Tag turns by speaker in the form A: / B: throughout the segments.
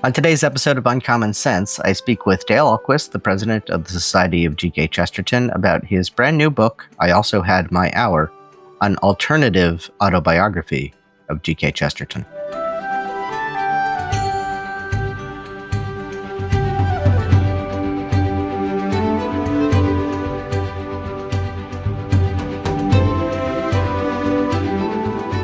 A: On today's episode of Uncommon Sense, I speak with Dale Ahlquist, the president of the Society of G. Chesterton, about his brand new book, I Also Had My Hour, an alternative autobiography of G. Chesterton.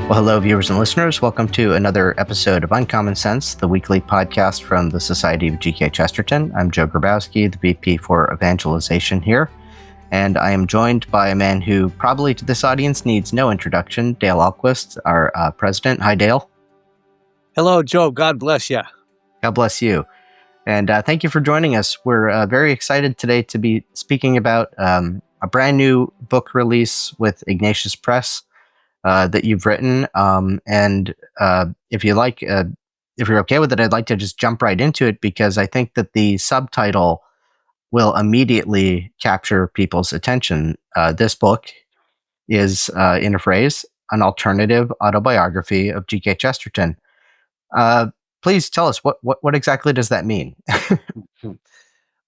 A: Well, hello, viewers and listeners. Welcome to another episode of Uncommon Sense, the weekly podcast from the Society of G. Chesterton. I'm Joe Grabowski, the VP for Evangelization here, and I am joined by a man who probably to this audience needs no introduction, Dale Ahlquist, our president. Hi, Dale.
B: Hello, Joe. God bless you.
A: God bless you. And thank you for joining us. We're very excited today to be speaking about a brand new book release with Ignatius Press. That you've written, and if you like, if you're okay with it, I'd like to just jump right into it because I think that the subtitle will immediately capture people's attention. This book is, in a phrase, an alternative autobiography of G.K. Chesterton. Please tell us what exactly does that mean?
B: Well,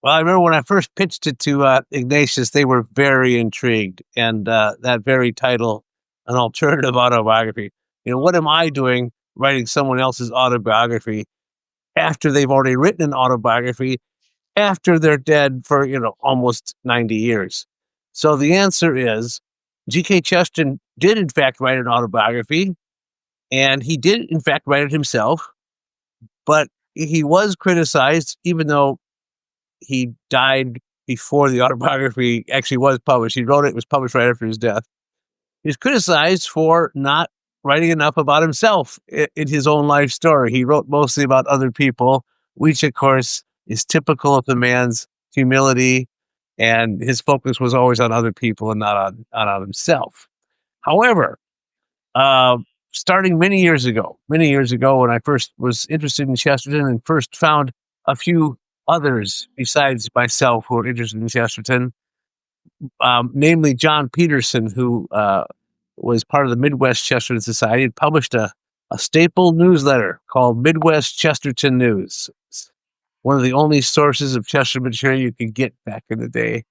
B: I remember when I first pitched it to Ignatius, they were very intrigued, and that very title, an alternative autobiography. What am I doing writing someone else's autobiography after they've already written an autobiography after they're dead for, almost 90 years? So the answer is G.K. Chesterton did in fact write an autobiography, and he did in fact write it himself, but he was criticized, even though he died before the autobiography actually was published. He wrote it was published right after his death. He was criticized for not writing enough about himself in his own life story. He wrote mostly about other people, which, of course, is typical of the man's humility, and his focus was always on other people and not on himself. However, starting many years ago, when I first was interested in Chesterton and first found a few others besides myself who were interested in Chesterton, namely John Peterson, who was part of the Midwest Chesterton Society, and published a staple newsletter called Midwest Chesterton News. It's one of the only sources of Chesterton material you could get back in the day.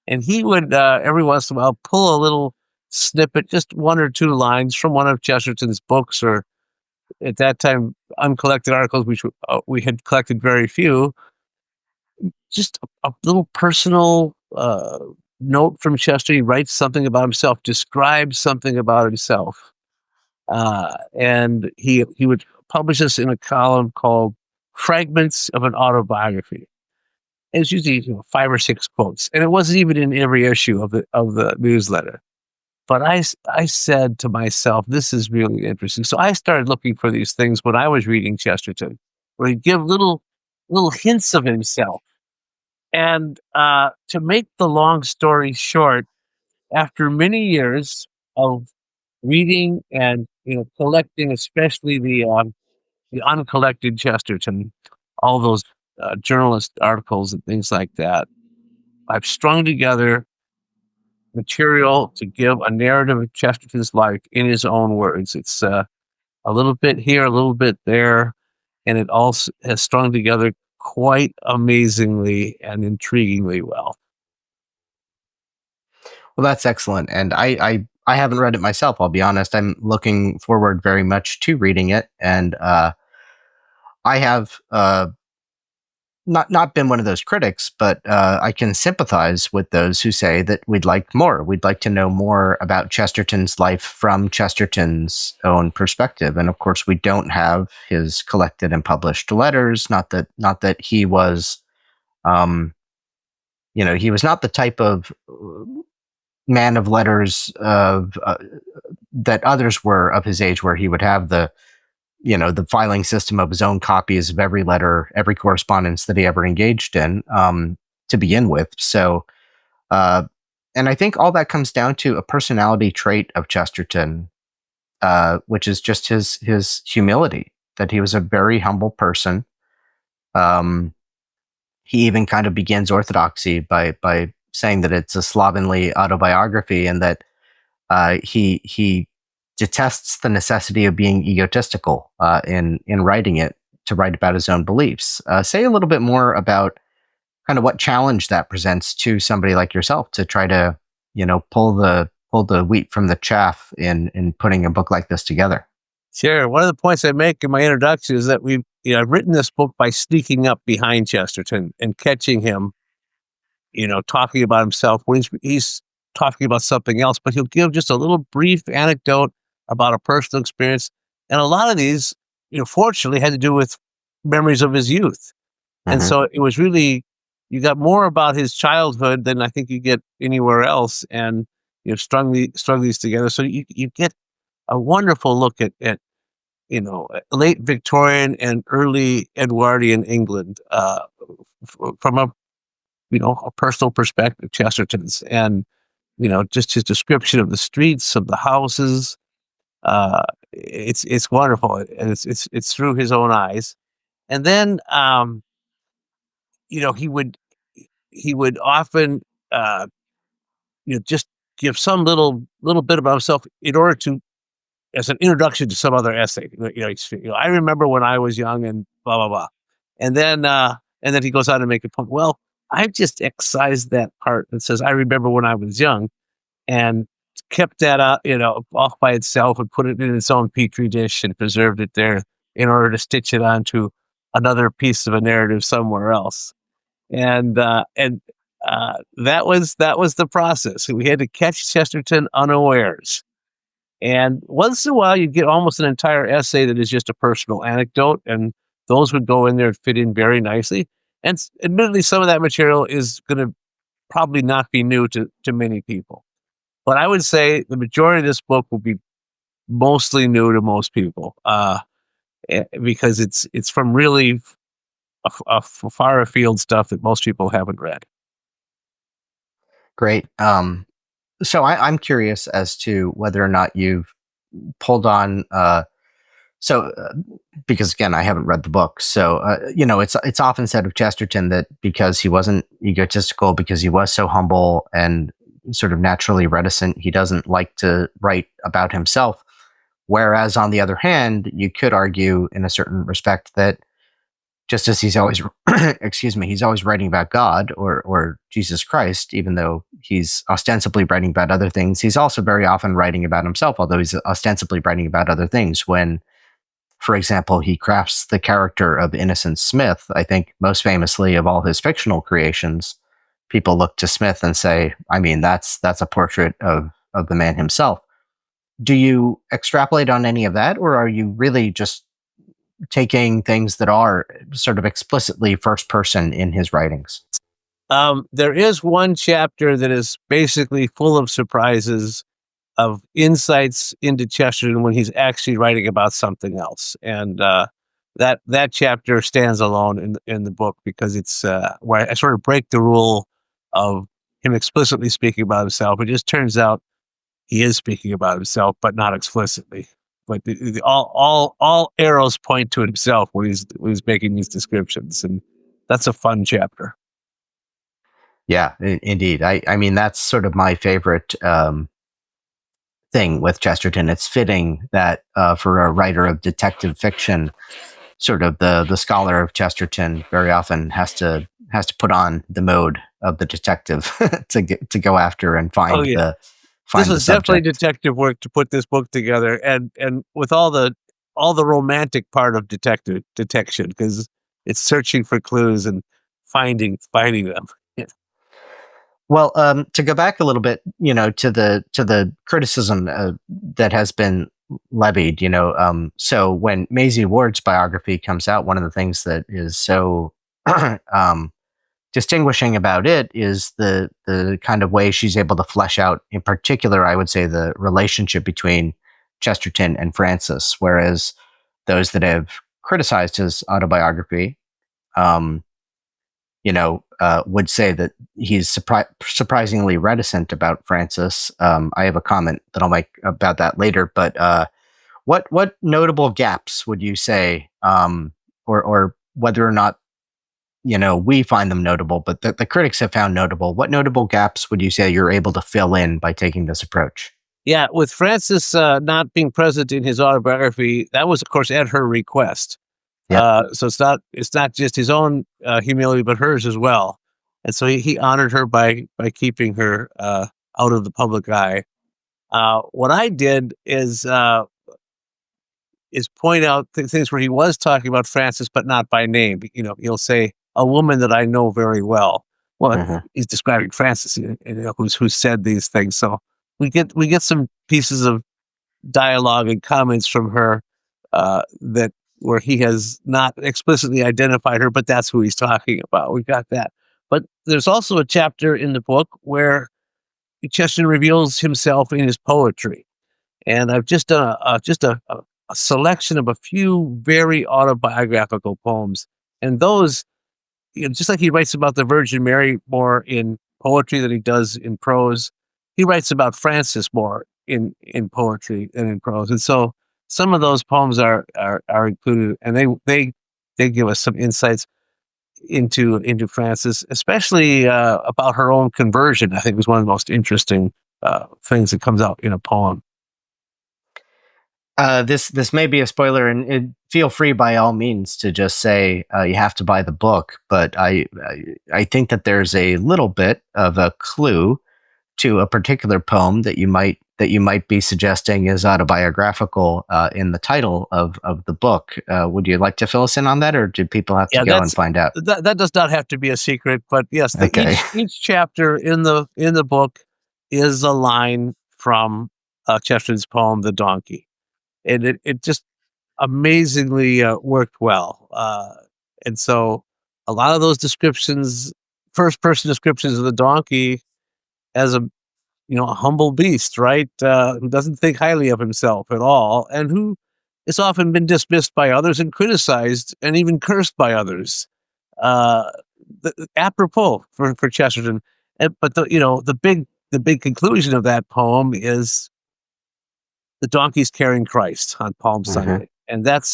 B: And he would, every once in a while, pull a little snippet, just one or two lines from one of Chesterton's books, or at that time, uncollected articles, which we had collected very few. Just a little personal note from Chester. He writes something about himself, describes something about himself, and he would publish this in a column called "Fragments of an Autobiography." And it's usually 5 or 6 quotes, and it wasn't even in every issue of the newsletter. But I said to myself, "This is really interesting." So I started looking for these things when I was reading Chesterton, where he'd give little hints of himself. And to make the long story short, after many years of reading and collecting, especially the uncollected Chesterton, all those journalist articles and things like that, I've strung together material to give a narrative of Chesterton's life in his own words. It's a little bit here, a little bit there, and it also has strung together quite amazingly and intriguingly well.
A: Well, that's excellent. And I haven't read it myself, I'll be honest. I'm looking forward very much to reading it. And I have not been one of those critics, but I can sympathize with those who say that we'd like more. We'd like to know more about Chesterton's life from Chesterton's own perspective. And of course, we don't have his collected and published letters. Not that he was, he was not the type of man of letters that others were of his age, where he would have the filing system of his own copies of every letter, every correspondence that he ever engaged in to begin with. So, and I think all that comes down to a personality trait of Chesterton, which is just his humility, that he was a very humble person. He even kind of begins orthodoxy by saying that it's a slovenly autobiography, and that he detests the necessity of being egotistical in writing it. to write about his own beliefs. Say a little bit more about kind of what challenge that presents to somebody like yourself to try to, pull the wheat from the chaff in putting a book like this together.
B: Sure. One of the points I make in my introduction is that I've written this book by sneaking up behind Chesterton and catching him, talking about himself when he's talking about something else, but he'll give just a little brief anecdote about a personal experience. And a lot of these, fortunately had to do with memories of his youth. And
A: Hmm.
B: so it was really, you got more about his childhood than I think you get anywhere else. And, strung these together. So you get a wonderful look at late Victorian and early Edwardian England, from a personal perspective, Chesterton's, and just his description of the streets, of the houses. It's wonderful, and it's through his own eyes. And then he would often just give some little bit about himself in order to, as an introduction to some other essay. I remember when I was young and blah blah blah, and then he goes on to make a point. Well, I've just excised that part that says I remember when I was young, and kept that out, off by itself, and put it in its own petri dish and preserved it there in order to stitch it onto another piece of a narrative somewhere else. And that was the process. We had to catch Chesterton unawares. And once in a while, you'd get almost an entire essay that is just a personal anecdote, and those would go in there and fit in very nicely. And admittedly, some of that material is going to probably not be new to many people. But I would say the majority of this book will be mostly new to most people, because it's from really far afield stuff that most people haven't read.
A: Great. So I'm curious as to whether or not you've pulled on. So, because again, I haven't read the book, so it's often said of Chesterton that because he wasn't egotistical, because he was so humble and sort of naturally reticent, he doesn't like to write about himself. Whereas, on the other hand, you could argue, in a certain respect, that just as he's always, excuse me, he's always writing about God or Jesus Christ, even though he's ostensibly writing about other things, he's also very often writing about himself, although he's ostensibly writing about other things. When, for example, he crafts the character of Innocent Smith, I think most famously of all his fictional creations, people look to Smith and say, I mean, that's a portrait of the man himself. Do you extrapolate on any of that, or are you really just taking things that are sort of explicitly first person in his writings?
B: There is one chapter that is basically full of surprises, of insights into Chesterton when he's actually writing about something else, and that chapter stands alone in the book, because it's where I sort of break the rule of him explicitly speaking about himself. It just turns out he is speaking about himself, but not explicitly. But all arrows point to himself when he's making these descriptions, and that's a fun chapter.
A: Yeah, indeed. I mean, that's sort of my favorite thing with Chesterton. It's fitting that for a writer of detective fiction, sort of the scholar of Chesterton very often has to put on the mode of the detective to go after and
B: Oh
A: find
B: yeah,
A: the
B: this
A: find the
B: was definitely
A: subject.
B: detective work to put this book together, and with all the romantic part of detective detection, because it's searching for clues and finding them. Yeah.
A: Well, to go back a little bit, to the criticism that has been levied, so when Maisie Ward's biography comes out, one of the things that is so um, distinguishing about it is the kind of way she's able to flesh out, in particular, I would say, the relationship between Chesterton and Francis, whereas those that have criticized his autobiography, um, would say that he's surprisingly reticent about Francis. I have a comment that I'll make about that later, but what notable gaps would you say, or whether or not we find them notable, but the critics have found notable. What notable gaps would you say you're able to fill in by taking this approach?
B: Yeah, with Francis not being present in his autobiography, that was, of course, at her request.
A: Yep.
B: So it's not just his own humility, but hers as well. And so he honored her by keeping her out of the public eye. What I did is point out things where he was talking about Frances, but not by name. You know, he'll say a woman that I know very well. Well,
A: Hmm.
B: he's describing Frances, who said these things. So we get some pieces of dialogue and comments from her that where he has not explicitly identified her, but that's who he's talking about. We got that. But there's also a chapter in the book where Chesterton reveals himself in his poetry, and I've just done a selection of a few very autobiographical poems, and those, just like he writes about the Virgin Mary more in poetry than he does in prose, he writes about Francis more in poetry than in prose, and so some of those poems are included, and they give us some insights into Francis, especially about her own conversion. I think was one of the most interesting things that comes out in a poem.
A: This may be a spoiler, and feel free by all means to just say you have to buy the book. But I think that there's a little bit of a clue to a particular poem that you might be suggesting is autobiographical in the title of the book. Would you like to fill us in on that, or do people have to
B: Yeah,
A: go and find out?
B: that does not have to be a secret, but yes,
A: Okay.
B: each chapter in the book is a line from Chesterton's poem, "The Donkey," and it just amazingly worked well. And so a lot of those descriptions, first person descriptions of the donkey as a humble beast, right? Who doesn't think highly of himself at all, and who has often been dismissed by others and criticized and even cursed by others. Uh, Apropos for Chesterton, but the big conclusion of that poem is the donkey's carrying Christ on Palm
A: Hmm.
B: Sunday, and that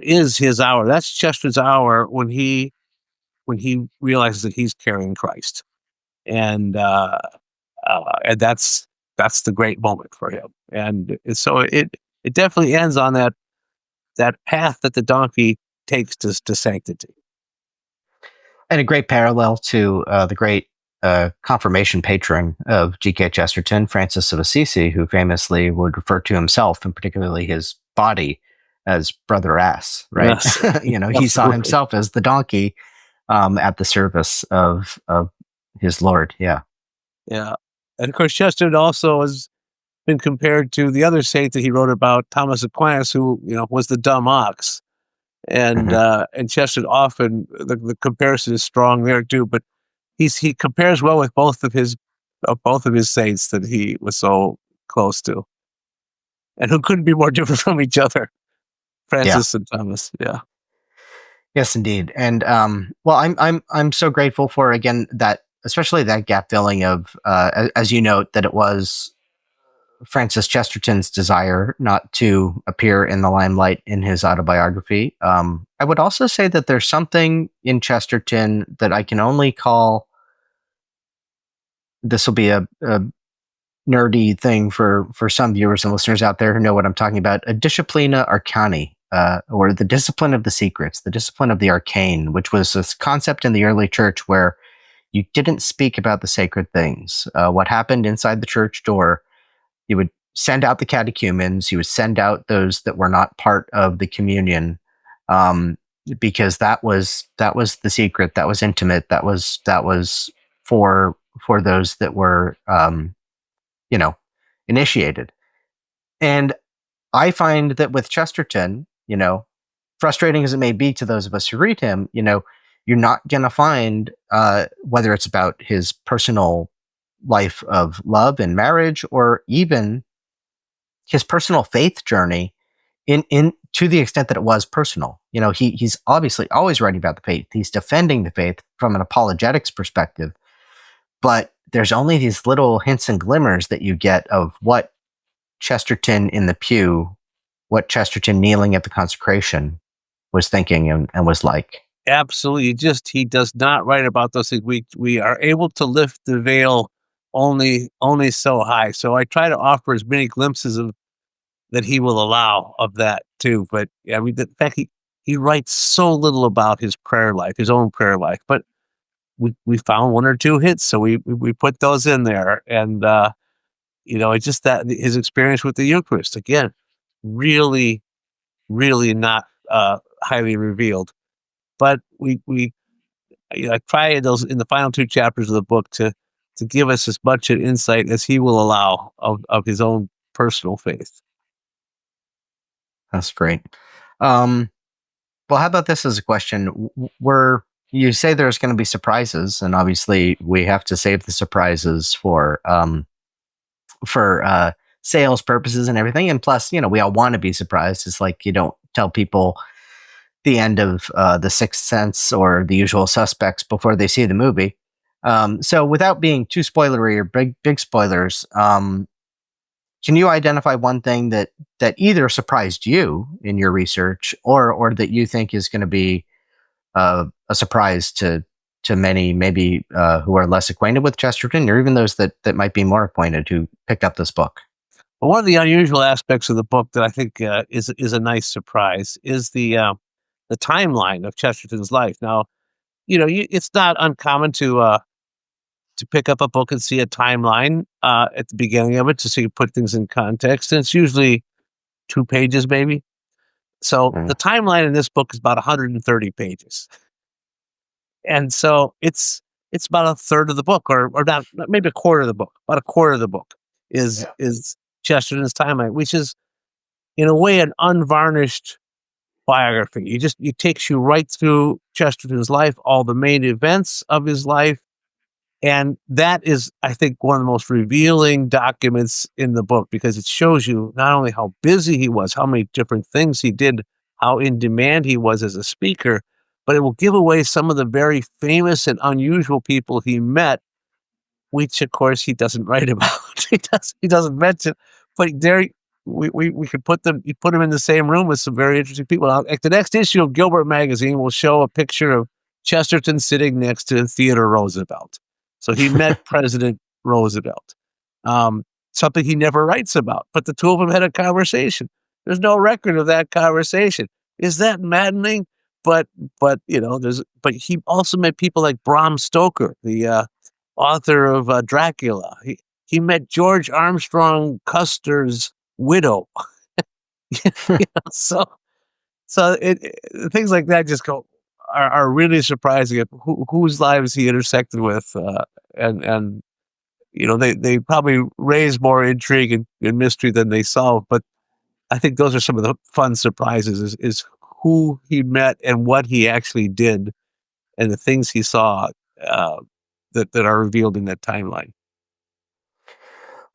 B: is his hour. That's Chesterton's hour when he realizes that he's carrying Christ, and and that's the great moment for him. And so it definitely ends on that path that the donkey takes to sanctity.
A: And a great parallel to the great confirmation patron of G.K. Chesterton, Francis of Assisi, who famously would refer to himself, and particularly his body, as Brother Ass, right?
B: Yes,
A: He saw
B: absolutely.
A: himself as the donkey at the service of his Lord. Yeah.
B: Yeah, and of course Chesterton also has been compared to the other saint that he wrote about, Thomas Aquinas, who was the dumb ox.
A: Hmm.
B: And Chesterton often the comparison is strong there too, but he compares well with both of his saints that he was so close to, and who couldn't be more different from each other,
A: Yeah.
B: Francis and Thomas. Yeah,
A: Yes, indeed. And well, I'm so grateful for again that especially that gap filling of as you note that it was Francis Chesterton's desire not to appear in the limelight in his autobiography. I would also say that there's something in Chesterton that I can only call, this will be a nerdy thing for some viewers and listeners out there who know what I'm talking about, a disciplina arcani, or the discipline of the secrets, the discipline of the arcane, which was this concept in the early church where you didn't speak about the sacred things. What happened inside the church door, you would send out the catechumens, you would send out those that were not part of the communion, um, because that was the secret, that was intimate, that was for those that were you know initiated. And I find that with Chesterton, frustrating as it may be to those of us who read him, you're not going to find, whether it's about his personal life of love and marriage, or even his personal faith journey, in to the extent that it was personal. He's obviously always writing about the faith. He's defending the faith from an apologetics perspective, but there's only these little hints and glimmers that you get of what Chesterton in the pew, what Chesterton kneeling at the consecration was thinking and was like.
B: absolutely. Just he does not write about those things. We are able to lift the veil only so high. So I try to offer as many glimpses of that he will allow of that too. But yeah, I mean, the fact he writes so little about his prayer life, his own prayer life. But we found one or two hits, so we put those in there, and it's just that his experience with the Eucharist again, really, really not highly revealed. But I try in those in the final two chapters of the book to give us as much an insight as he will allow of his own personal faith.
A: That's great. Um, well, how about this as a question? Where you say there's going to be surprises, and obviously we have to save the surprises for sales purposes and everything. And plus, we all want to be surprised. It's like you don't tell people the end of The Sixth Sense or The Usual Suspects before they see the movie. So, without being too spoilery or big spoilers, can you identify one thing that either surprised you in your research, or that you think is going to be a surprise to many, maybe who are less acquainted with Chesterton, or even those that might be more acquainted who picked up this book?
B: But one of the unusual aspects of the book that I think is a nice surprise is the timeline of Chesterton's life. Now, it's not uncommon to pick up a book and see a timeline at the beginning of it, just so you put things in context. And it's usually 2 pages, maybe. So
A: Mm.
B: the timeline in this book is about 130 pages, and so it's about a third of the book, or not, maybe a quarter of the book. About a quarter of the book is
A: Yeah.
B: is Chesterton's timeline, which is in a way an unvarnished biography. It takes you right through Chesterton's life, all the main events of his life. And that is, I think, one of the most revealing documents in the book, because it shows you not only how busy he was, how many different things he did, how in demand he was as a speaker, but it will give away some of the very famous and unusual people he met, which of course he doesn't write about. He doesn't mention, but there we could put them, you put him in the same room with some very interesting people. Now, like the next issue of Gilbert magazine will show a picture of Chesterton sitting next to Theodore Roosevelt. So he met President Roosevelt. Um, Something he never writes about, but the two of them had a conversation. There's no record of that conversation. Is that maddening? But but he also met people like Bram Stoker, the author of Dracula. He met George Armstrong Custer's widow. So things like that just are really surprising at whose lives he intersected with, and they probably raise more intrigue and mystery than they solve. But I think those are some of the fun surprises: is who he met and what he actually did, and the things he saw uh, that are revealed in that timeline.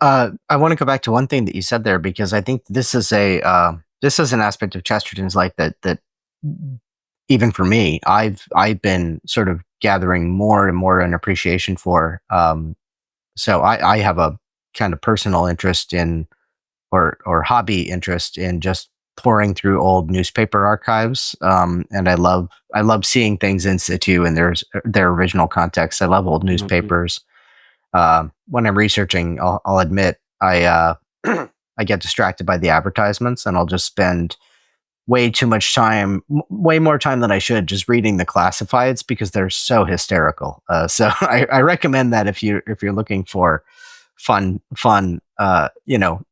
A: I want to go back to one thing that you said there, because I think this is an aspect of Chesterton's life that even for me, I've been sort of gathering more and more an appreciation for. So I have a kind of personal interest in, or hobby interest in, just pouring through old newspaper archives, and I love seeing things in situ and their original context. I love old
B: Mhm.
A: newspapers. When I'm researching, I'll admit I get distracted by the advertisements, and I'll just spend way too much time, way more time than I should, just reading the classifieds, because they're so hysterical. So I recommend that if you're looking for fun,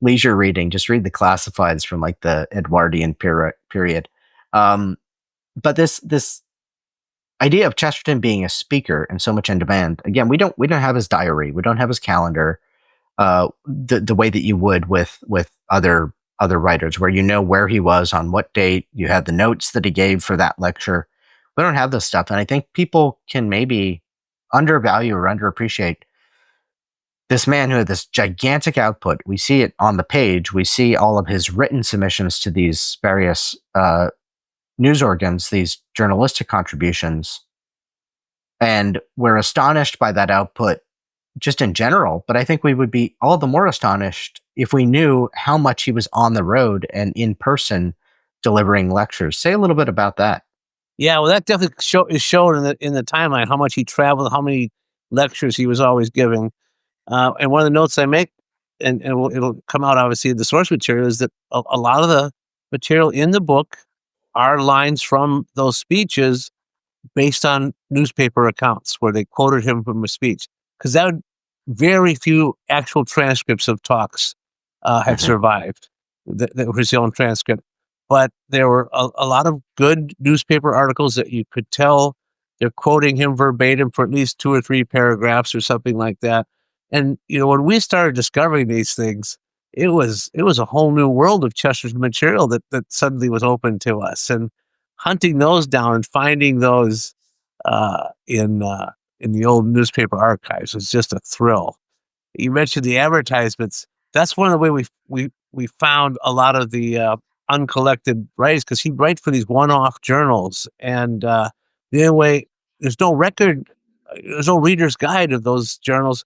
A: leisure reading, just read the classifieds from like the Edwardian period. Um, but this idea of Chesterton being a speaker and so much in demand. Again, we don't have his diary, we don't have his calendar, the way that you would with other writers, where where he was on what date. You had the notes that he gave for that lecture. We don't have this stuff, and I think people can maybe undervalue or underappreciate this man who had this gigantic output. We see it on the page. We see all of his written submissions to these various news organs, these journalistic contributions, and we're astonished by that output just in general. But I think we would be all the more astonished if we knew how much he was on the road and in person delivering lectures. Say a little bit about that.
B: Yeah, well, that definitely is shown in the timeline, how much he traveled, how many lectures he was always giving. And one of the notes I make, and it'll come out obviously in the source material, is that a lot of the material in the book are lines from those speeches based on newspaper accounts where they quoted him from a speech. Because that very few actual transcripts of talks have
A: Hmm.
B: survived. That was his own transcript. But there were a lot of good newspaper articles that you could tell they're quoting him verbatim for at least 2 or 3 paragraphs or something like that. And when we started discovering these things, it was a whole new world of Chesterton material that suddenly was open to us. And hunting those down and finding those in the old newspaper archives was just a thrill. You mentioned the advertisements. That's one of the way we found a lot of the uncollected writings, because he'd write for these one-off journals, and the only way there's no record, there's no reader's guide of those journals.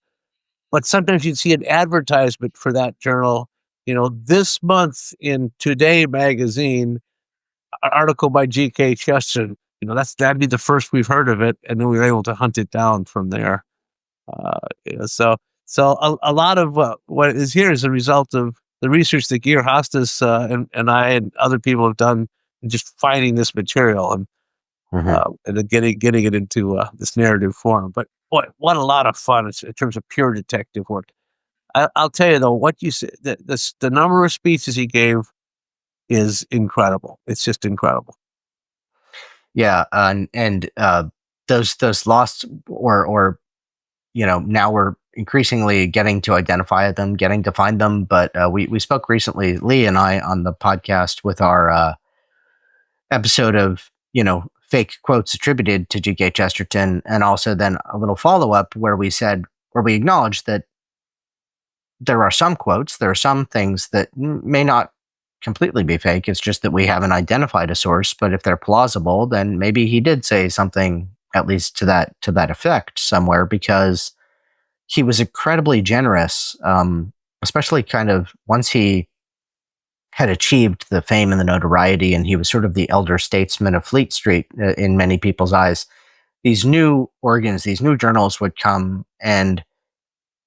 B: But sometimes you'd see an advertisement for that journal. This month in Today magazine, article by G.K. Chesterton. That'd be the first we've heard of it, and then we were able to hunt it down from there. So a lot of what is here is a result of the research that Geir Hostas and I and other people have done in just finding this material
A: Hmm.
B: and then getting it into this narrative form. But boy, what a lot of fun in terms of pure detective work. I'll tell you though, what you said, the number of speeches he gave is incredible. It's just incredible.
A: Yeah, and those lost, or now we're increasingly getting to identify them, getting to find them. But we spoke recently, Lee and I, on the podcast with our episode of fake quotes attributed to G.K. Chesterton, and also then a little follow up where we acknowledged that there are some quotes, there are some things that may not completely be fake. It's just that we haven't identified a source. But if they're plausible, then maybe he did say something at least to that effect somewhere, because he was incredibly generous, especially kind of once he had achieved the fame and the notoriety, and he was sort of the elder statesman of Fleet Street in many people's eyes. These new organs, these new journals would come, and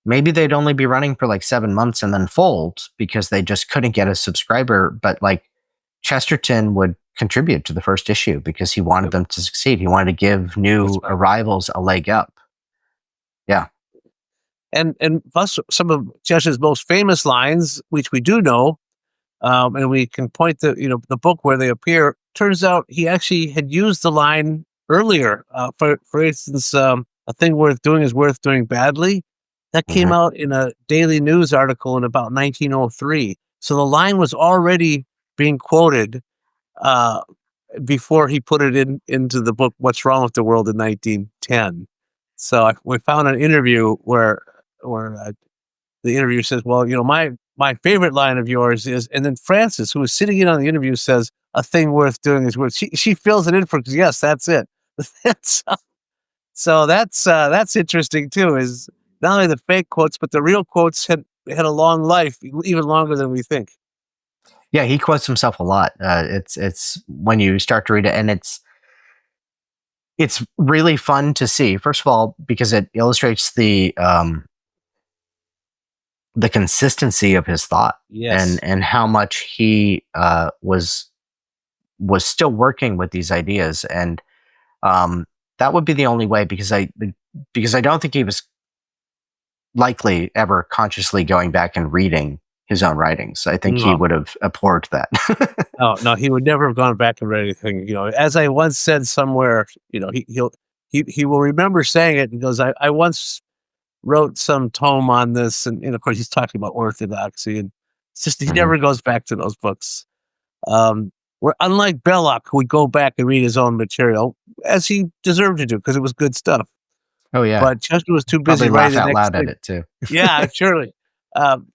A: maybe they'd only be running for like 7 months and then fold because they just couldn't get a subscriber. But like Chesterton would contribute to the first issue because he wanted
B: Yep,
A: them to succeed. He wanted to give
B: that's
A: new
B: right.
A: arrivals a leg up. Yeah.
B: And plus some of Chesterton's most famous lines, which we do know, and we can point to the book where they appear. Turns out he actually had used the line earlier. For instance, a thing worth doing is worth doing badly. That came
A: Hmm.
B: out in a Daily News article in about 1903. So the line was already being quoted uh, before he put it into the book "What's Wrong with the World" in 1910. So we found an interview where the interviewer says, "Well, my favorite line of yours is," and then Frances, who was sitting in on the interview, says, "A thing worth doing is worth." She fills it in for, yes, that's it. That's so that's interesting too. Is not only the fake quotes, but the real quotes had a long life, even longer than we think.
A: Yeah, he quotes himself a lot. It's when you start to read it, and it's really fun to see. First of all, because it illustrates the consistency of his thought,
B: Yes.
A: and how much he was still working with these ideas. And that would be the only way, because I don't think he was likely ever consciously going back and reading his own writings. I think he
B: No.
A: would have abhorred that.
B: Oh, no, he would never have gone back and read anything. As I once said somewhere, he will remember saying it. He goes, I once wrote some tome on this, and of course he's talking about orthodoxy, and it's just he
A: Hmm.
B: never goes back to those books. Where unlike Belloc, who would go back and read his own material, as he deserved to do, because it was good stuff.
A: Oh yeah,
B: But Chester was too busy
A: probably
B: writing
A: laugh
B: the
A: out
B: next
A: loud at
B: thing.
A: it too.
B: Yeah, surely.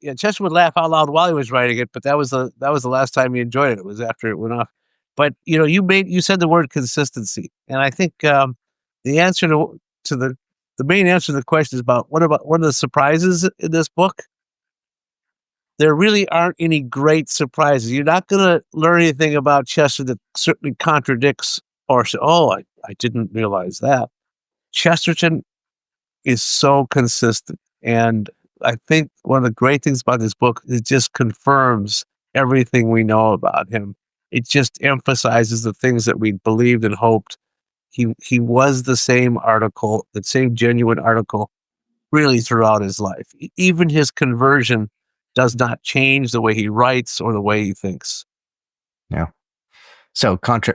B: Yeah, Chester would laugh out loud while he was writing it, but that was the last time he enjoyed it. It was after it went off. But you said the word consistency, and I think the answer to the main answer to the question is about what are the surprises in this book. There really aren't any great surprises. You're not going to learn anything about Chester that certainly contradicts or say, "Oh, I didn't realize that." Chesterton is so consistent. And I think one of the great things about this book, it just confirms everything we know about him. It just emphasizes the things that we believed and hoped. He was the same article, the same genuine article, really throughout his life. Even his conversion does not change the way he writes or the way he thinks.
A: Yeah. So contra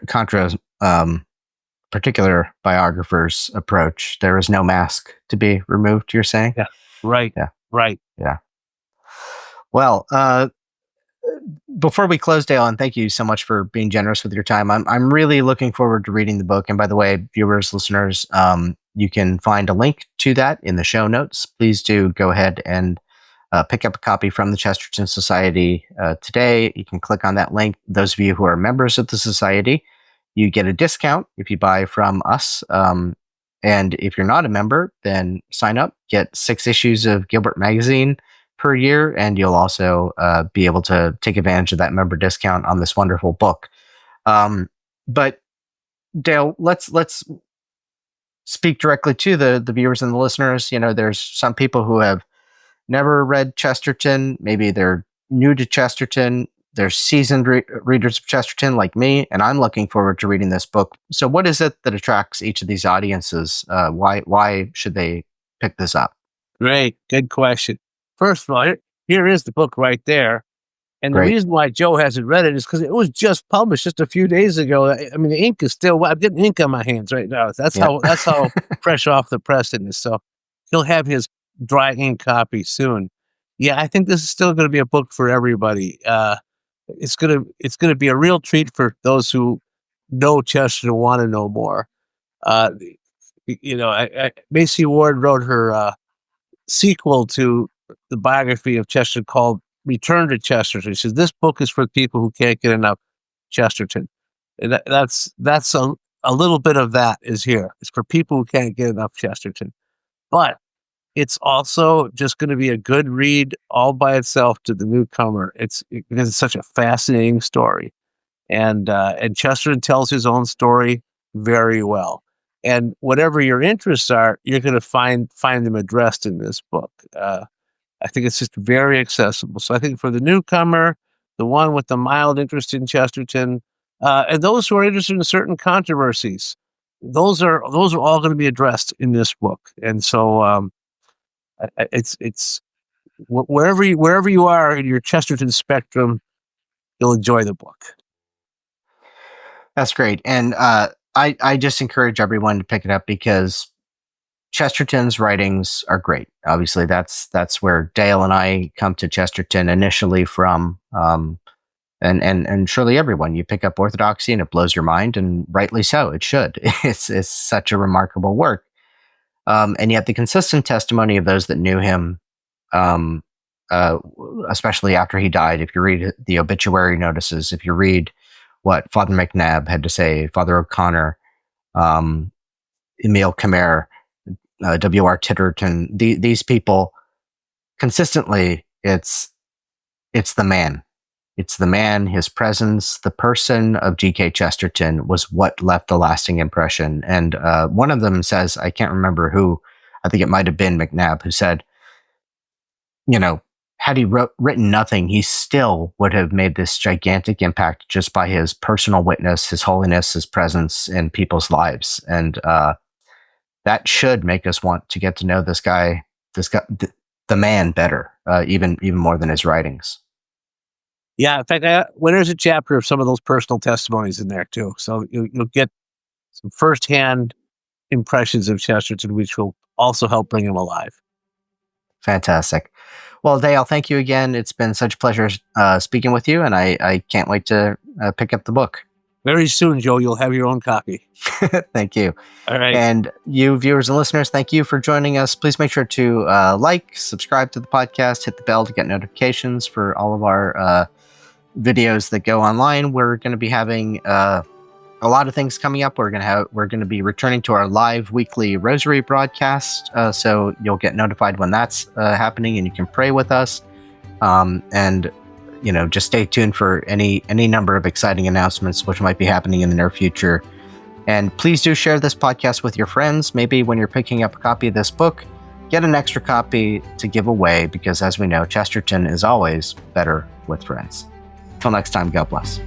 A: particular biographer's approach, there is no mask to be removed, you're saying?
B: Yeah. Right.
A: Yeah.
B: Right.
A: Yeah. Well, before we close, Dale, and thank you so much for being generous with your time. I'm really looking forward to reading the book. And by the way, viewers, listeners, you can find a link to that in the show notes. Please do go ahead and pick up a copy from the Chesterton Society today. You can click on that link. Those of you who are members of the Society, you get a discount if you buy from us. And if you're not a member, then sign up, get 6 issues of Gilbert Magazine per year, and you'll also be able to take advantage of that member discount on this wonderful book. But Dale, let's speak directly to the viewers and the listeners. You know, there's some people who have never read Chesterton. Maybe they're new to Chesterton. They're seasoned readers of Chesterton like me, and I'm looking forward to reading this book. So what is it that attracts each of these audiences? Why should they pick this up?
B: Great. Good question. First of all, here is the book right there. And
A: Great.
B: The reason why Joe hasn't read it is because it was just published just a few days ago. I mean, the ink is still, I'm getting ink on my hands right now. That's how fresh off the press it is. So he'll have his dry ink copy soon. Yeah, I think this is still going to be a book for everybody. It's gonna be a real treat for those who know Chesterton and want to know more. Macy Ward wrote her sequel to the biography of Chesterton called Return to Chesterton. She says, this book is for people who can't get enough Chesterton. And that's a little bit of that is here. It's for people who can't get enough Chesterton. But it's also just going to be a good read all by itself to the newcomer. Because it's such a fascinating story. And Chesterton tells his own story very well. And whatever your interests are, you're going to find them addressed in this book. I think it's just very accessible. So I think for the newcomer, the one with the mild interest in Chesterton, and those who are interested in certain controversies, those are all going to be addressed in this book. And so it's wherever you are in your Chesterton spectrum, you'll enjoy the book.
A: That's great. And I just encourage everyone to pick it up because Chesterton's writings are great. Obviously, that's where Dale and I come to Chesterton initially from. And surely everyone, you pick up orthodoxy and it blows your mind, and rightly so. It should. It's such a remarkable work. And yet the consistent testimony of those that knew him, especially after he died, if you read the obituary notices, if you read what Father McNabb had to say, Father O'Connor, Emile Camere, W.R. Titterton, these people, consistently, it's the man. It's the man, his presence, the person of G.K. Chesterton was what left a lasting impression. And one of them says, I can't remember who, I think it might have been McNabb, who said, you know, had he written nothing, he still would have made this gigantic impact just by his personal witness, his holiness, his presence in people's lives. And that should make us want to get to know this guy, the man, better, even more than his writings.
B: Yeah, in fact, there's a chapter of some of those personal testimonies in there too, so you'll get some firsthand impressions of Chesterton, which will also help bring him alive.
A: Fantastic. Well, Dale, thank you again. It's been such a pleasure speaking with you, and I can't wait to pick up the book.
B: Very soon, Joe, you'll have your own copy.
A: Thank you.
B: All right.
A: And you viewers and listeners, thank you for joining us. Please make sure to like, subscribe to the podcast, hit the bell to get notifications for all of our videos that go online. We're going to be having a lot of things coming up. We're going to be returning to our live weekly rosary broadcast. So you'll get notified when that's happening, and you can pray with us. And just stay tuned for any number of exciting announcements which might be happening in the near future. And please do share this podcast with your friends. Maybe when you're picking up a copy of this book, get an extra copy to give away, because as we know, Chesterton is always better with friends. Until next time, God bless.